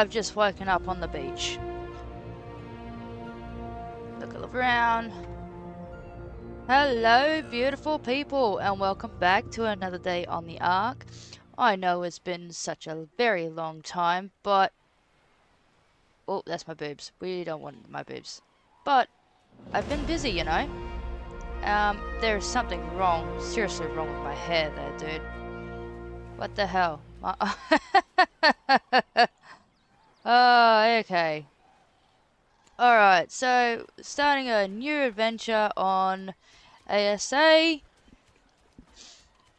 I've just woken up on the beach. Look around. Hello, beautiful people, and welcome back to another day on the Ark. I know it's been such a very long time, but... Oh, that's my boobs. We don't want my boobs. But I've been busy, you know. There's something wrong, seriously wrong with my hair there, dude. What the hell? Oh, okay. Alright, so starting a new adventure on ASA.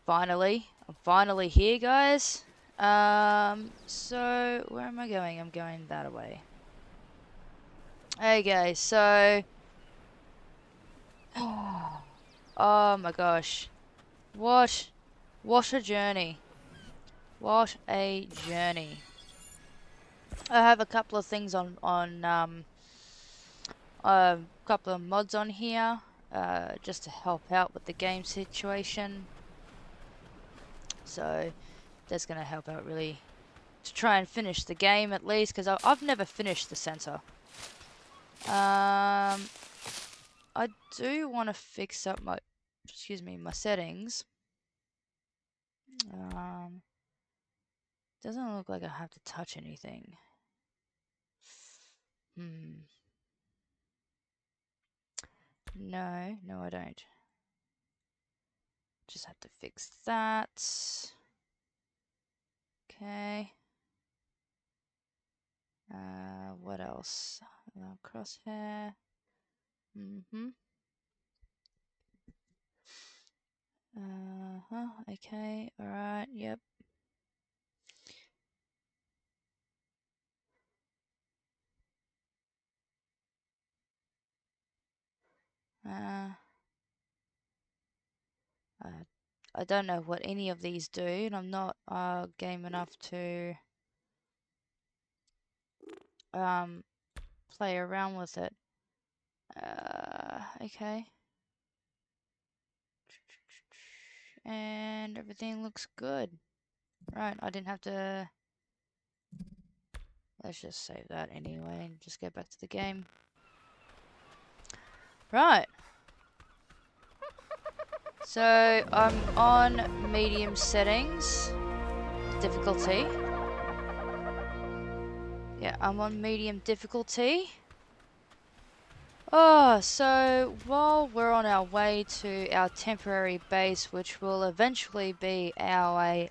Finally. I'm finally here, guys. So where am I going? I'm going that way. Okay, so oh my gosh. What a journey. What a journey. I have a couple of things on a couple of mods on here, just to help out with the game situation. So that's gonna help out really to try and finish the game at least, because I've never finished the center. I do want to fix up my, my settings. Doesn't look like I have to touch anything. No, I don't. Just have to fix that. Okay. What else? Crosshair. Okay, alright, yep. I don't know what any of these do, and I'm not game enough to play around with it. Okay. And everything looks good. Right, I didn't have to... Let's just save that anyway and just go back to the game. Right. So, I'm on medium settings. Difficulty. Yeah, I'm on medium difficulty. Oh, so while we're on our way to our temporary base, which will eventually be our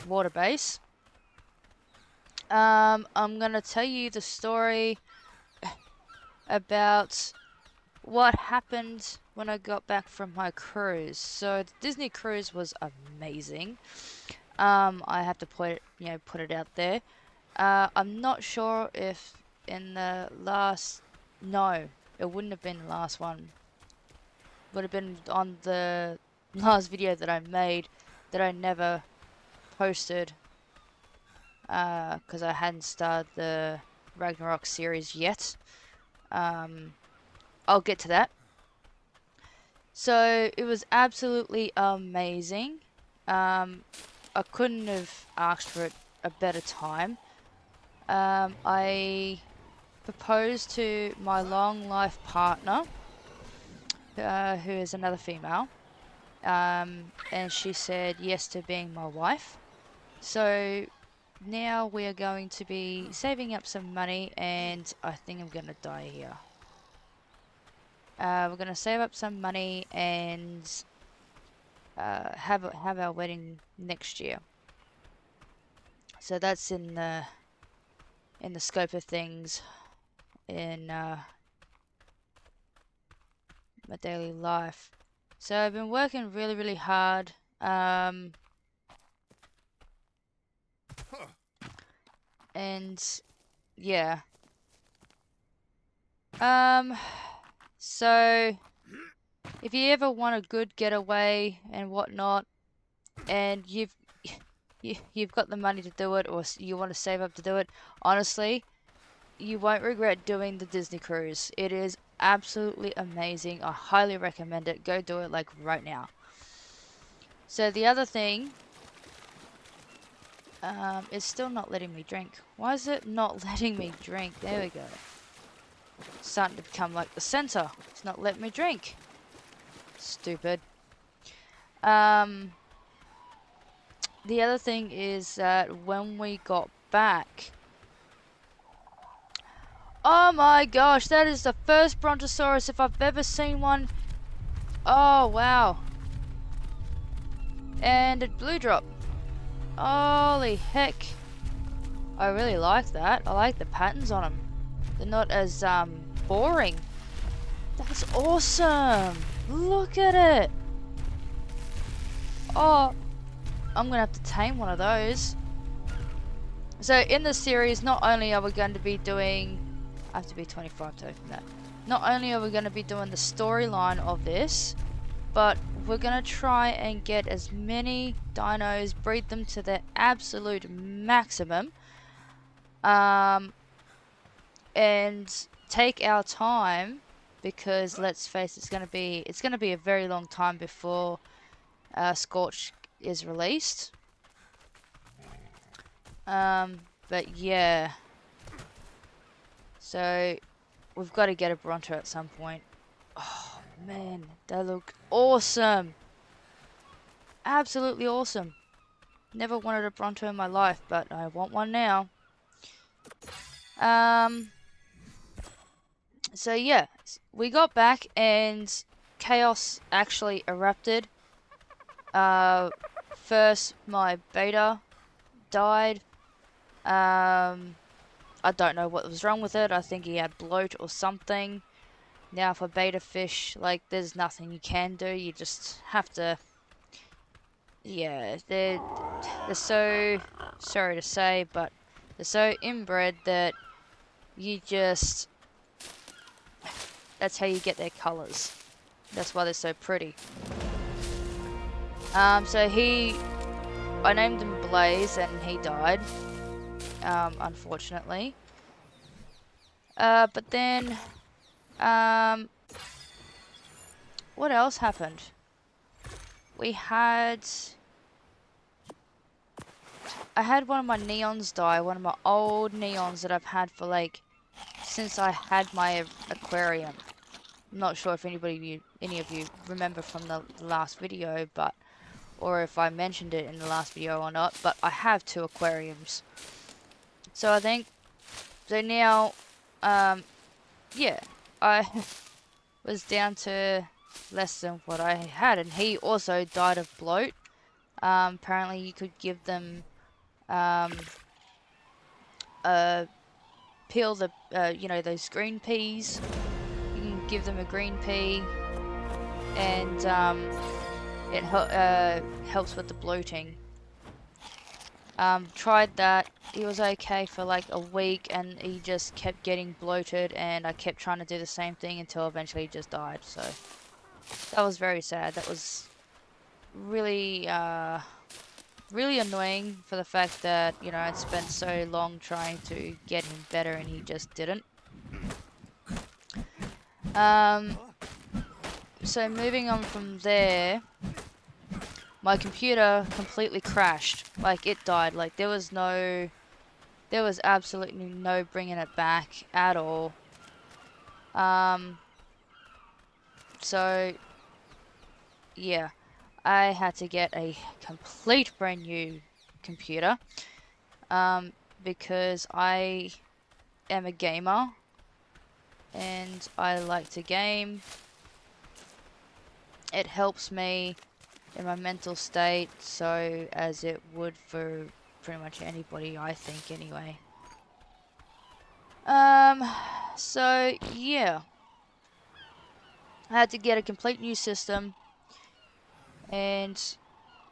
water base, I'm gonna tell you the story about what happened when I got back from my cruise. So the Disney cruise was amazing. I have to put it out there. I'm not sure if in the last... No, it wouldn't have been the last one. Would have been on the last video that I made that I never posted. Because I hadn't started the Ragnarok series yet. I'll get to that. So it was absolutely amazing. I couldn't have asked for it a better time. I proposed to my long life partner, who is another female, and she said yes to being my wife. So now we are going to be saving up some money, and I think I'm gonna die here. We're gonna save up some money and have our wedding next year. So that's in the scope of things in my daily life. So I've been working really hard. And yeah. So if you ever want a good getaway and whatnot, and you've got the money to do it, or you want to save up to do it, honestly, you won't regret doing the Disney cruise. It is absolutely amazing. I highly recommend it. Go do it like right now. So the other thing It's still not letting me drink. Why is it not letting me drink? There we go. It's starting to become like the center. It's not letting me drink. Stupid. The other thing is that when we got back... Oh my gosh, that is the first Brontosaurus if I've ever seen one. Oh, wow. And it blue drop. Holy heck. I really like that. I like the patterns on them. They're not as boring. That's awesome. Look at it. Oh, I'm gonna have to tame one of those. So in this series, not only are we going to be doing... I have to be 25 to open that. Not only are we going to be doing the storyline of this, but we're going to try and get as many dinos, breed them to their absolute maximum, and take our time, because let's face it, it's going to be a very long time before Scorch is released. But yeah, so we've got to get a Bronto at some point. Oh man, they look awesome. Absolutely awesome. Never wanted a Bronto in my life, but I want one now. So yeah, we got back and chaos actually erupted. First my beta died. I don't know what was wrong with it. I think he had bloat or something. Now for beta fish, like, there's nothing you can do. You just have to... Yeah, they're so... Sorry to say, but they're so inbred that you just... That's how you get their colours. That's why they're so pretty. So I named him Blaze and he died. Unfortunately. But then... what else happened? I had one of my neons die, one of my old neons that I've had for like since I had my aquarium. I'm not sure if any of you remember from the last video, but or if I mentioned it in the last video or not, but I have 2 aquariums. So I think so now yeah, I was down to less than what I had, and he also died of bloat. Apparently you could give them peel the you know, those green peas. You can give them a green pea, and it helps with the bloating. Tried that. He was okay for like a week, and he just kept getting bloated, and I kept trying to do the same thing until eventually he just died. So that was very sad. That was really really annoying, for the fact that, you know, I'd spent so long trying to get him better and he just didn't. So moving on from there, my computer completely crashed. Like, it died. Like, there was absolutely no bringing it back at all. So yeah, I had to get a complete brand new computer, because I am a gamer and I like to game. It helps me in my mental state, so as it would for pretty much anybody, I think, anyway. So yeah, I had to get a complete new system, and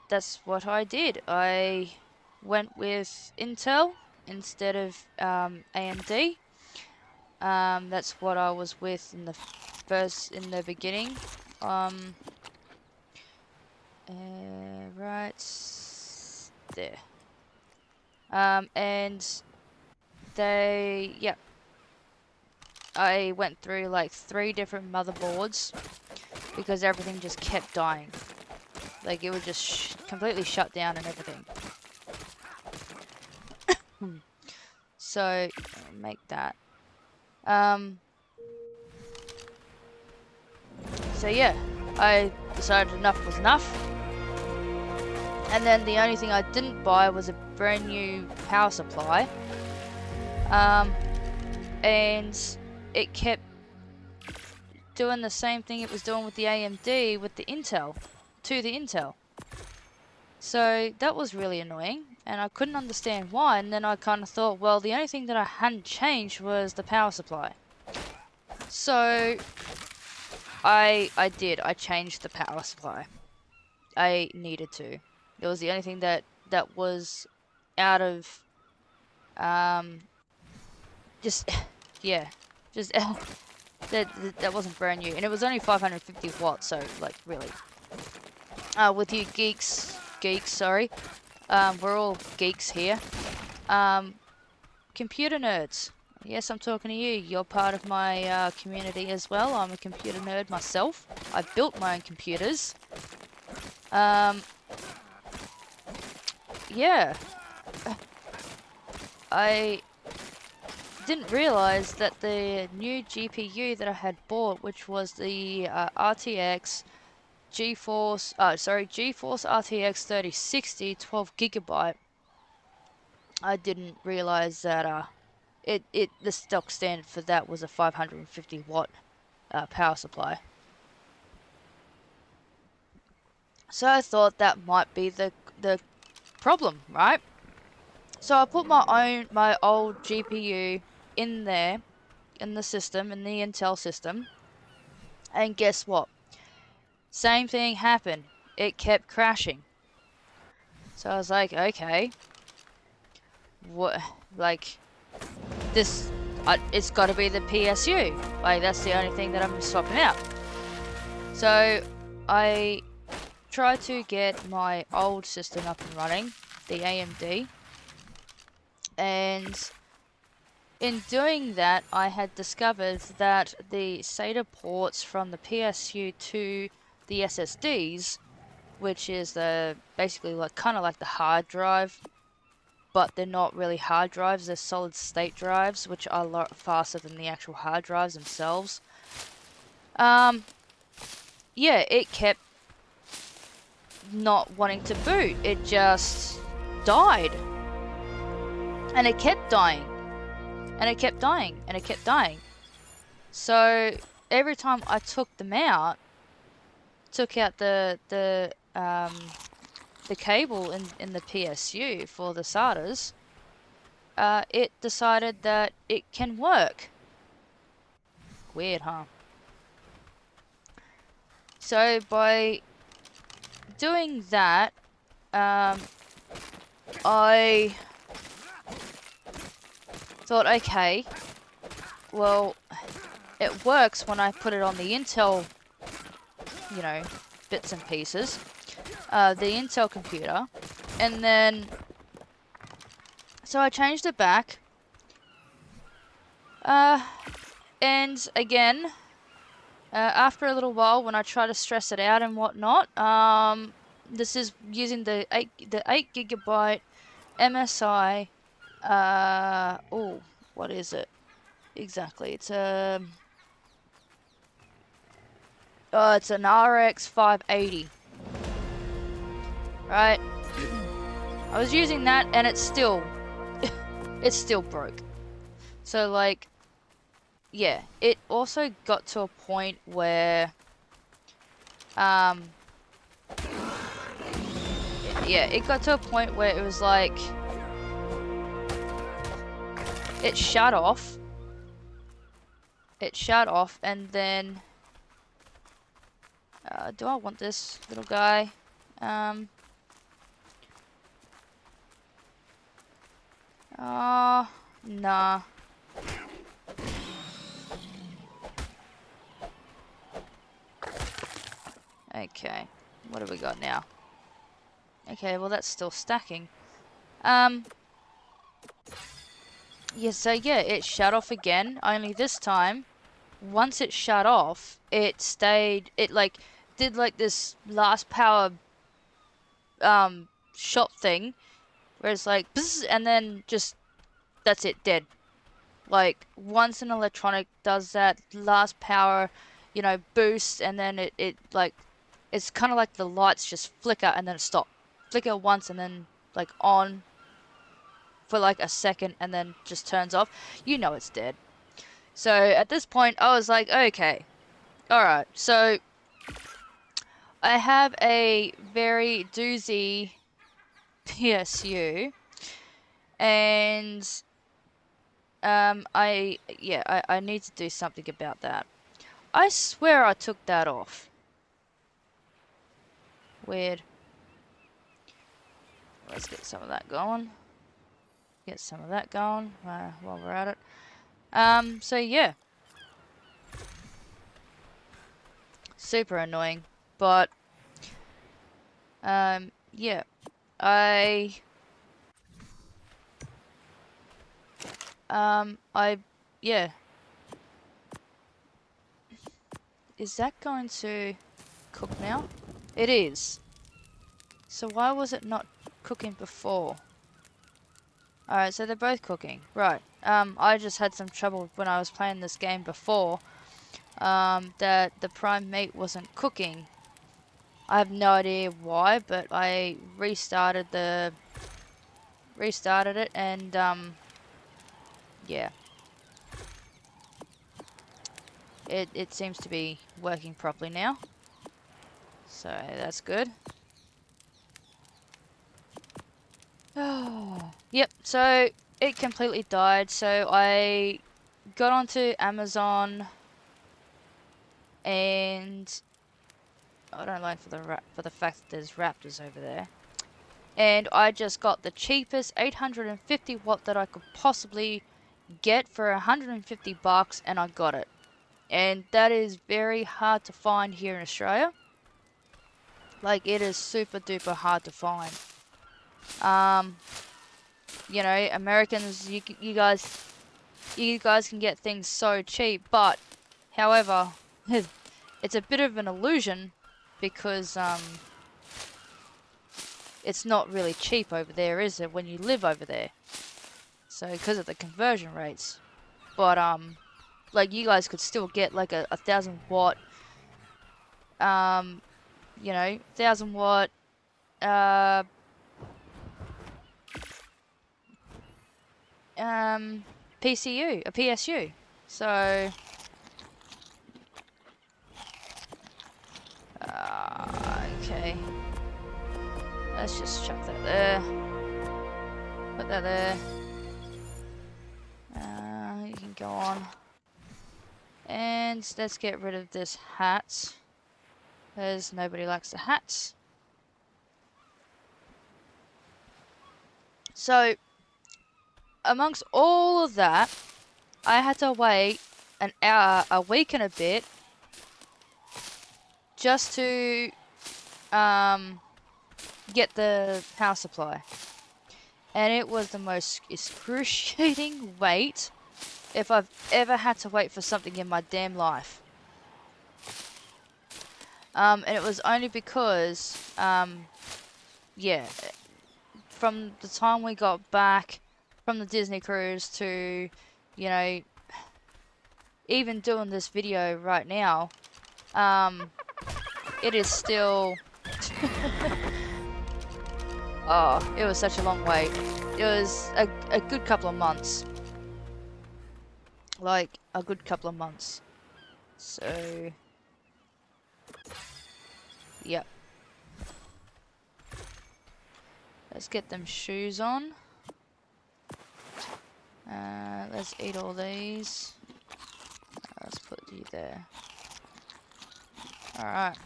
that's what I did. I went with Intel instead of AMD. That's what I was with in the beginning. Right there. And yeah, I went through like 3 different motherboards because everything just kept dying. Like, it would just completely shut down and everything. So I'll make that. So yeah, I decided enough was enough. And then the only thing I didn't buy was a brand new power supply. And it kept doing the same thing it was doing with the AMD with the Intel, to the Intel. So that was really annoying, and I couldn't understand why. And then I kind of thought, well, the only thing that I hadn't changed was the power supply. So I changed the power supply. I needed to. It was the only thing that was out of just yeah, just that wasn't brand new, and it was only 550 watts. So like really, with you geeks, sorry, we're all geeks here. Computer nerds. Yes, I'm talking to you. You're part of my community as well. I'm a computer nerd myself. I built my own computers. Yeah. I didn't realize that the new GPU that I had bought, which was the RTX GeForce RTX 3060 12GB, I didn't realize that the stock standard for that was a 550 watt power supply. So I thought that might be the problem, right? So I put my old GPU in there, in the system, in the Intel system, and guess what? Same thing happened. It kept crashing. So I was like, okay, what? Like this? It's got to be the PSU. Like that's the only thing that I'm swapping out. So I tried to get my old system up and running, the AMD, and in doing that, I had discovered that the SATA ports from the PSU to the SSDs, which is basically like kind of like the hard drive, but they're not really hard drives, they're solid state drives, which are a lot faster than the actual hard drives themselves. Yeah, it kept not wanting to boot. It just died. And it kept dying. And it kept dying. And it kept dying. So every time I took them out, took out the cable in the PSU for the SATAs, it decided that it can work. Weird, huh? So by doing that, I thought, okay, well, it works when I put it on the Intel, you know, bits and pieces, the Intel computer, and then, so I changed it back, and again, after a little while, when I try to stress it out and whatnot, this is using the 8GB MSI, oh, what is it exactly? It's it's an RX 580. Right? I was using that and it's still broke. So like, yeah, it also got to a point where yeah, it got to a point where it was like it shut off. It shut off and then do I want this little guy? Nah. Okay, what have we got now? Okay, well that's still stacking. Yeah, so yeah, it shut off again, only this time, once it shut off, it stayed, it like, did like this last power, shot thing, where it's like, bzz, and then just that's it, dead. Like, once an electronic does that last power, you know, boost, and then it like, it's kind of like the lights just flicker and then stop. Flicker once and then, like, on for like a second and then just turns off. You know it's dead. So at this point, I was like, okay, alright. So I have a very doozy PSU, and I need to do something about that. I swear I took that off. Weird. Let's get some of that going. Get some of that going while we're at it. So yeah. Super annoying. But, yeah. Yeah. Is that going to cook now? It is. So why was it not cooking before? Alright, so they're both cooking. Right. I just had some trouble when I was playing this game before. That the prime meat wasn't cooking. I have no idea why, but I restarted it, and yeah. It seems to be working properly now. So that's good. Yep, so it completely died. So I got onto Amazon, and I don't like for the fact that there's raptors over there. And I just got the cheapest 850 watt that I could possibly get for 150 bucks, and I got it. And that is very hard to find here in Australia. Like, it is super duper hard to find. You know, Americans, you guys can get things so cheap, but however, it's a bit of an illusion because it's not really cheap over there, is it, when you live over there? So because of the conversion rates. But like, you guys could still get like a 1,000 watt, you know, 1,000 watt PCU, a PSU. So okay, let's just chuck that there. Put that there. You can go on. And let's get rid of this hat, because nobody likes the hats. So, amongst all of that, I had to wait an hour, a week and a bit, just to get the power supply. And it was the most excruciating wait if I've ever had to wait for something in my damn life. And it was only because, yeah, from the time we got back from the Disney cruise to, you know, even doing this video right now, it is still... Oh, it was such a long wait. It was a good couple of months. Like, a good couple of months. So... Yep. Let's get them shoes on. Let's eat all these. Let's put you there. Alright.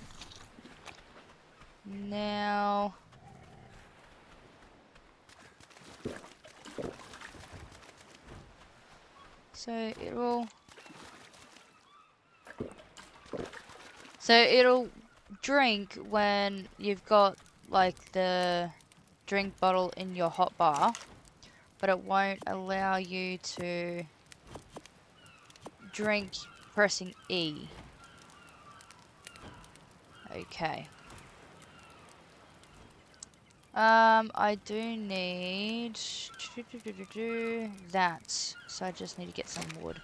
Now... So it'll drink when you've got like the drink bottle in your hot bar, but it won't allow you to drink pressing E. Okay. I do need that. So I just need to get some wood.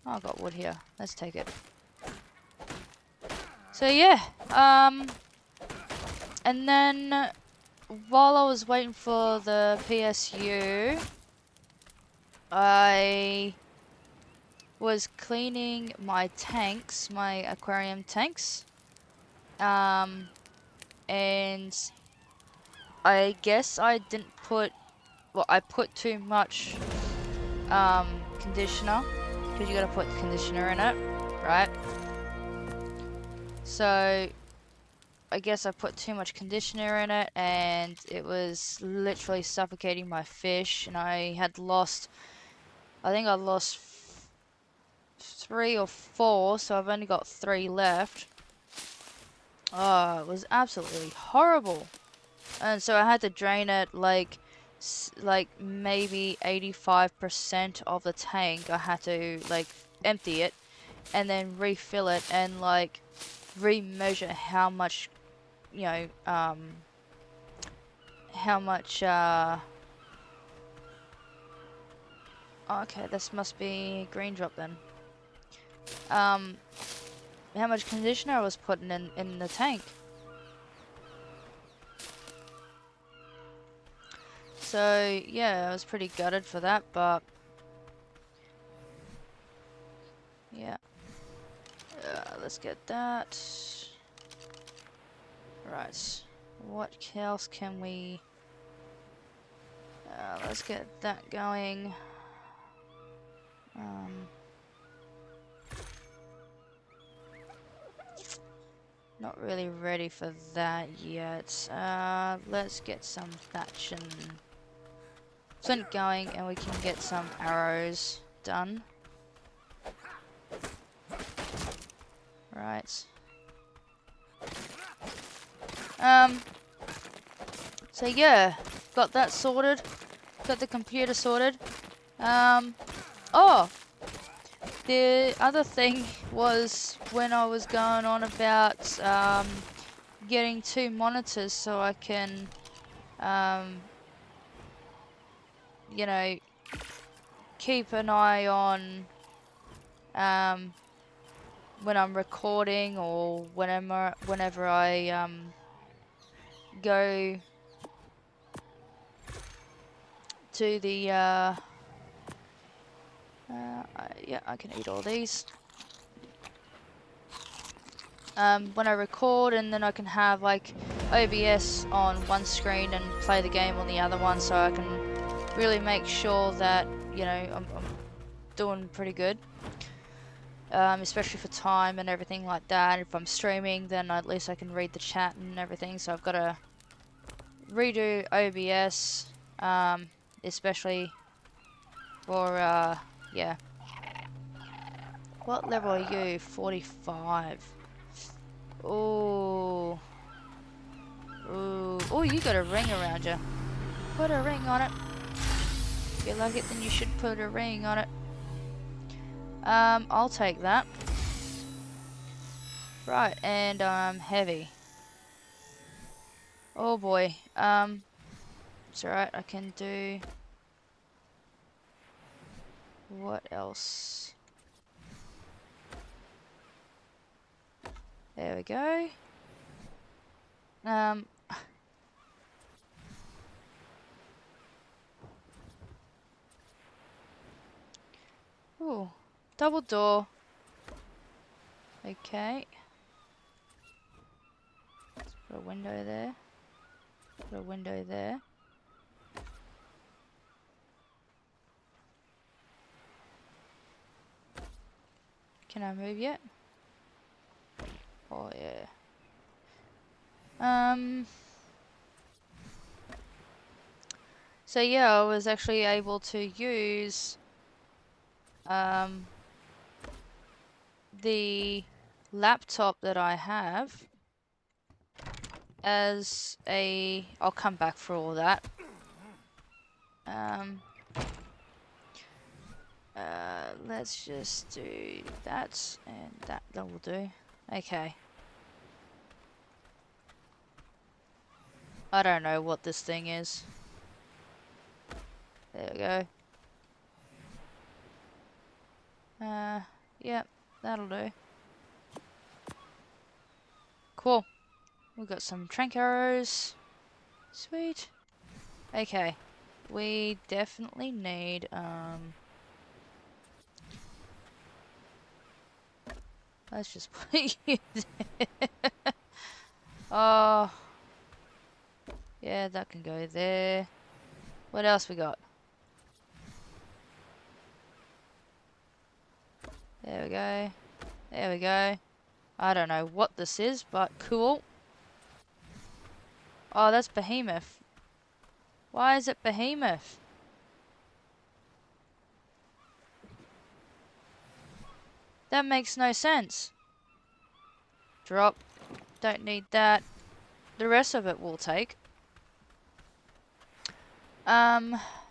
Oh, I got wood here. Let's take it. So yeah, and then while I was waiting for the PSU, I was cleaning my tanks, my aquarium tanks. And I guess I didn't put, well, I put too much conditioner, because you gotta put conditioner in it, right? So I guess I put too much conditioner in it, and it was literally suffocating my fish, and I had lost, I think I lost 3 or 4, so I've only got 3 left. Oh, it was absolutely horrible. And so I had to drain it like maybe 85% of the tank. I had to like empty it and then refill it and like remeasure how much, you know, how much okay, this must be green drop then. How much conditioner I was putting in the tank. So yeah, I was pretty gutted for that, but yeah. Let's get that. Right. What else can we... let's get that going. Not really ready for that yet. Let's get some thatch and flint going, and we can get some arrows done. Right. So yeah, got that sorted. Got the computer sorted. Oh! The other thing was when I was going on about getting 2 monitors so I can, you know, keep an eye on when I'm recording or whenever I go to the yeah, I can eat all these. When I record, and then I can have like OBS on one screen and play the game on the other one, so I can really make sure that, you know, I'm doing pretty good. Especially for time and everything like that. If I'm streaming, then at least I can read the chat and everything. So I've got to redo OBS, especially for yeah. What level are you? 45. Ooh. Ooh. Oh, you got a ring around you. Put a ring on it. If you like it, then you should put a ring on it. I'll take that. Right, and heavy. Oh boy. It's alright, I can do... What else? There we go. Ooh, double door. Okay. Let's put a window there. Put a window there. Can I move yet? Oh yeah. So yeah, I was actually able to use the laptop that I have as a... I'll come back for all that. Let's just do that, and that will do. Okay. I don't know what this thing is. There we go. Yep, that'll do. Cool. We've got some trank arrows. Sweet. Okay. We definitely need, let's just put you there. Oh. Yeah, that can go there. What else we got? There we go. There we go. I don't know what this is, but cool. Oh, that's Behemoth. Why is it Behemoth? That makes no sense. Drop. Don't need that. The rest of it we'll take.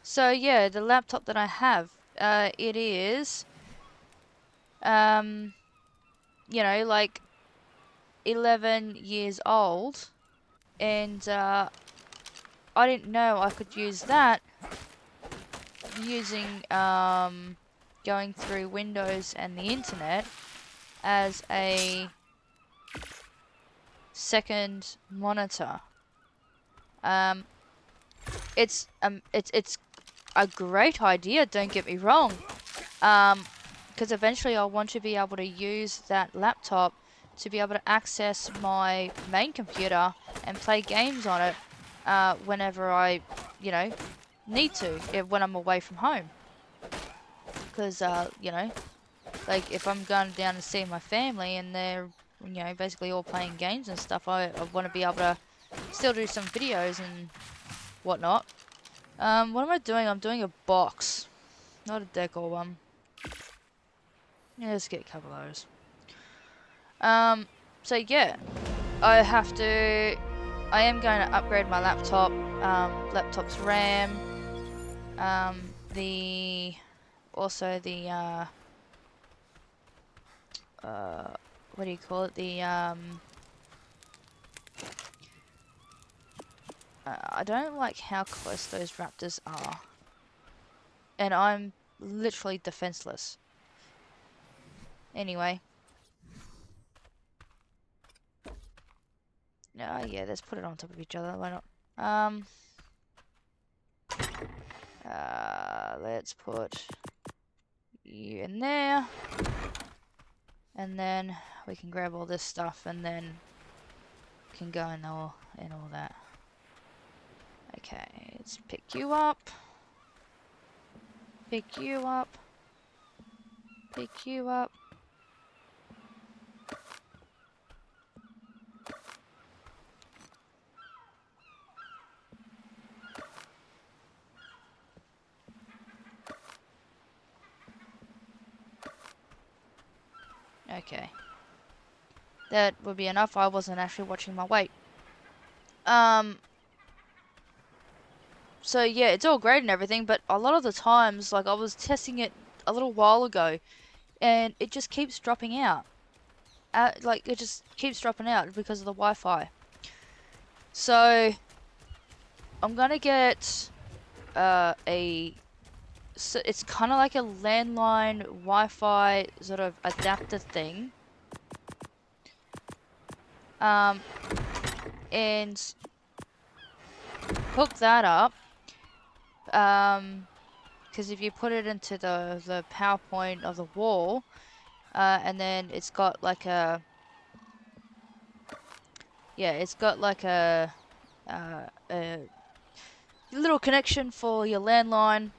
So yeah, the laptop that I have, it is, you know, like 11 years old, and I didn't know I could use that using going through Windows and the internet as a second monitor. It's a great idea, don't get me wrong, because eventually I want to be able to use that laptop to be able to access my main computer and play games on it whenever I, you know, need to, when I'm away from home. Because, you know, like if I'm going down to see my family and they're, you know, basically all playing games and stuff, I want to be able to still do some videos and whatnot. What am I doing? I'm doing a box, not a decor one. Yeah, let's get a couple of those. So yeah, I am going to upgrade my laptop, laptop's RAM, also the, what do you call it? I don't like how close those raptors are. And I'm literally defenseless. Anyway. Yeah, let's put it on top of each other. Why not? Let's put you in there. And then we can grab all this stuff and then can go and all that. Okay, let's pick you up. Pick you up. Pick you up. Okay. That would be enough. I wasn't actually watching my weight. So yeah, it's all great and everything, but a lot of the times, like I was testing it a little while ago, and it just keeps dropping out. Like it just keeps dropping out because of the Wi-Fi. So I'm gonna get so it's kind of like a landline Wi-Fi sort of adapter thing. And hook that up. Because if you put it into the PowerPoint of the wall, and then it's got like a, yeah, it's got like a little connection for your landline.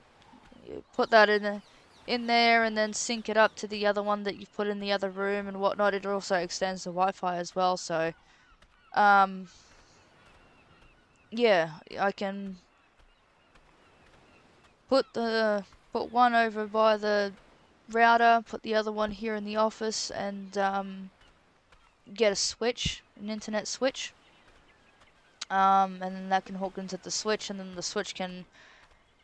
You put that in there and then sync it up to the other one that you put in the other room and whatnot. It also extends the Wi-Fi as well, so yeah, I can put one over by the router, put the other one here in the office, and get a switch, an internet switch. And then that can hook into the switch, and then the switch can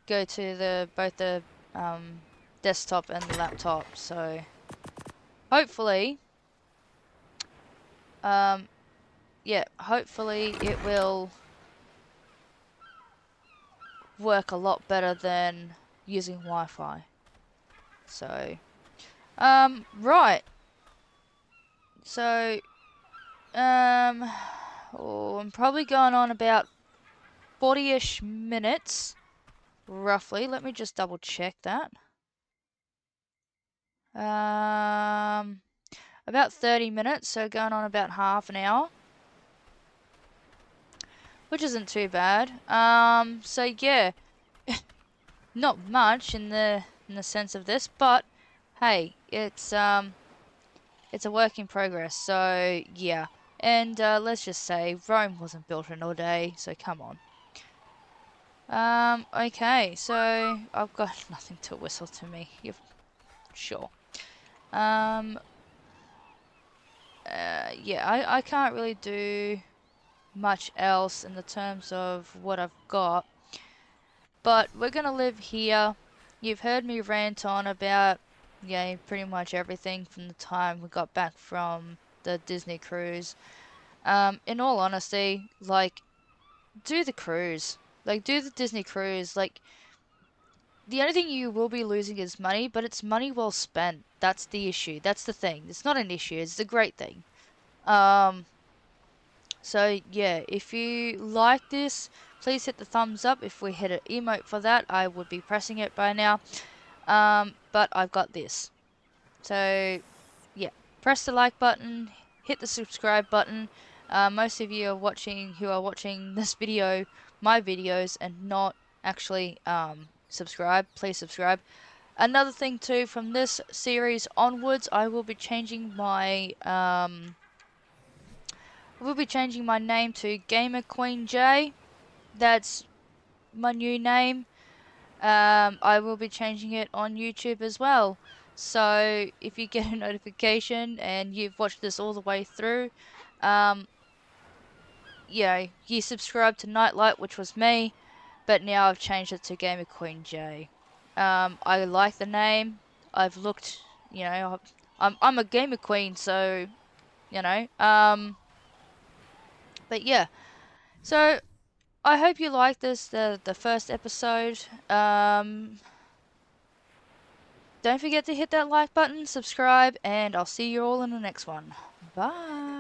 go to both the desktop and the laptop. So hopefully, yeah, hopefully it will work a lot better than using Wi-Fi. So, right. So, oh, I'm probably going on about 40-ish minutes, roughly. Let me just double check that. About 30 minutes, so going on about half an hour, which isn't too bad. So yeah, not much in the sense of this, but hey, it's a work in progress. So yeah, and let's just say Rome wasn't built in a day, so come on. Okay, so I've got nothing to whistle to me. You're sure. Um, yeah, I can't really do much else in the terms of what I've got. But we're gonna live here. You've heard me rant on about, yeah, pretty much everything from the time we got back from the Disney cruise. In all honesty, like, do the cruise. Like, do the Disney cruise. Like, the only thing you will be losing is money, but it's money well spent. That's the issue. That's the thing. It's not an issue. It's a great thing. Um, So yeah, if you like this, please hit the thumbs up. If we hit an emote for that, I would be pressing it by now. But I've got this. So yeah, press the like button, hit the subscribe button. Most of you are watching who are watching this video, my videos, and not actually subscribe. Please subscribe. Another thing too, from this series onwards, I will be changing my We'll be changing my name to Gamer Queen J. That's my new name. I will be changing it on YouTube as well. So if you get a notification and you've watched this all the way through, um, yeah, you subscribed to Nightlight, which was me, but now I've changed it to Gamer Queen J. I like the name. I've looked, you know, I'm a gamer queen, so you know. But yeah, so I hope you like this, the first episode. Don't forget to hit that like button, subscribe, and I'll see you all in the next one. Bye.